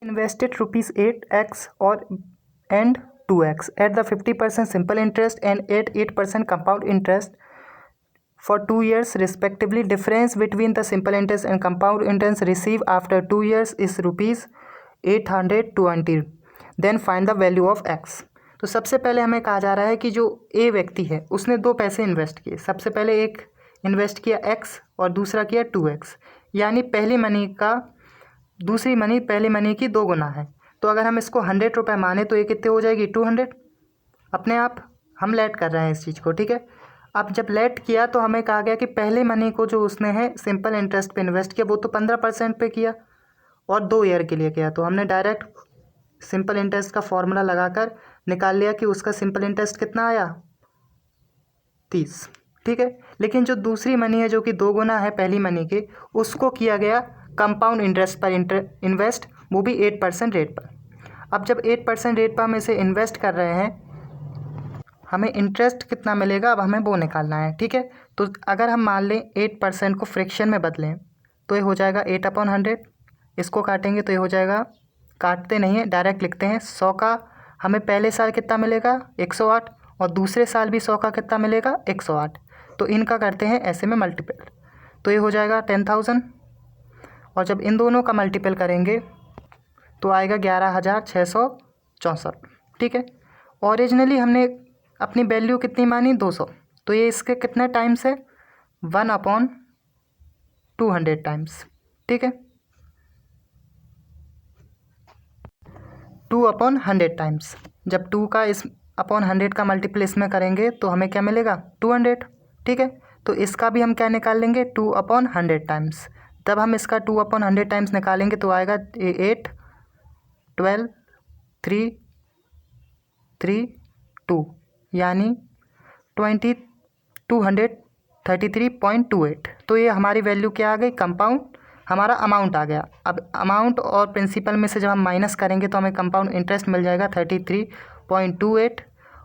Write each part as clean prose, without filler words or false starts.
invested rupees 8x or and 2x at the 50% simple interest and at 8% compound interest for 2 years respectively. Difference between the simple interest and compound interest received after 2 years is rupees 820. Then find the value of x. तो सबसे पहले हमें कहा जा रहा है कि जो ए व्यक्ति है उसने दो पैसे इन्वेस्ट किए। सबसे पहले एक इन्वेस्ट किया x और दूसरा किया 2x, यानी पहली मनी का दूसरी मनी पहली मनी की 2 गुना है। तो अगर हम इसको 100 रुपये माने तो ये कितने हो जाएगी 200। अपने आप हम लेट कर रहे हैं इस चीज़ को, ठीक है। अब जब लेट किया तो हमें कहा गया कि पहले मनी को जो उसने है सिंपल इंटरेस्ट पे इन्वेस्ट किया वो तो 15% पे किया और 2 ईयर के लिए किया। तो हमने डायरेक्ट सिंपल इंटरेस्ट का फॉर्मूला लगाकर निकाल लिया कि उसका सिंपल इंटरेस्ट कितना आया 30, ठीक है। लेकिन जो दूसरी मनी है जो कि 2 गुना है पहली मनी के, उसको किया गया कंपाउंड इंटरेस्ट पर इन्वेस्ट, वो भी 8% रेट पर। अब जब 8% रेट पर हम इसे इन्वेस्ट कर रहे हैं हमें इंटरेस्ट कितना मिलेगा अब हमें वो निकालना है, ठीक है। तो अगर हम मान लें 8% को फ्रैक्शन में बदलें तो ये हो जाएगा 8/100। इसको काटेंगे तो ये हो जाएगा, काटते नहीं है डायरेक्ट लिखते हैं, 100 का हमें पहले साल कितना मिलेगा 108 और दूसरे साल भी 100 का कितना मिलेगा 108। तो इनका करते हैं ऐसे में मल्टीपल, तो ये हो जाएगा 10,000 और जब इन दोनों का मल्टीपल करेंगे तो आएगा 11,664, ठीक है। ओरिजिनली हमने अपनी वैल्यू कितनी मानी 200, तो ये इसके कितने टाइम्स है 1/200 टाइम्स, ठीक है। 2/100 टाइम्स। जब 2 का इस अपॉन 100 का मल्टीपल इसमें करेंगे तो हमें क्या मिलेगा 200, ठीक है। तो इसका भी हम क्या निकाल लेंगे 2/100 टाइम्स। तब हम इसका 2/100 टाइम्स निकालेंगे तो आएगा 8, 12, 3, 3, 2 यानी 233.28। तो ये हमारी वैल्यू क्या आ गई, कंपाउंड हमारा अमाउंट आ गया। अब अमाउंट और प्रिंसिपल में से जब हम माइनस करेंगे तो हमें कंपाउंड इंटरेस्ट मिल जाएगा 33.28।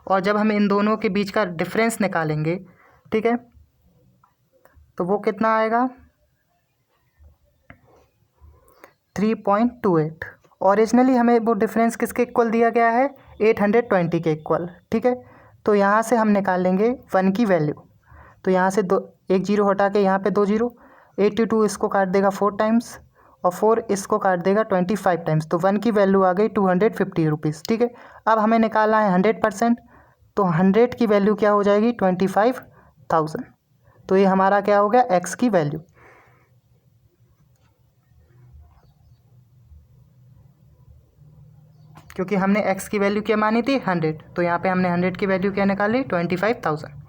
और जब हम इन दोनों के बीच का डिफरेंस निकालेंगे, ठीक है, तो वो कितना आएगा 3.28। ओरिजिनली हमें वो डिफरेंस किसके इक्वल दिया गया है 820 के इक्वल, ठीक है। तो यहाँ से हम निकाल लेंगे 1 की वैल्यू। तो यहाँ से 1 जीरो हटा के यहाँ पे 2 जीरो, 82 इसको काट देगा 4 टाइम्स और 4 इसको काट देगा 25 टाइम्स। तो 1 की वैल्यू आ गई 250 रुपीज़, ठीक है। अब हमें निकालना है 100%, तो 100 की वैल्यू क्या हो जाएगी 25,000। तो ये हमारा क्या हो गया एक्स की वैल्यू। क्योंकि हमने x की वैल्यू क्या मानी थी 100, तो यहाँ पे हमने 100 की वैल्यू क्या निकाली 25,000।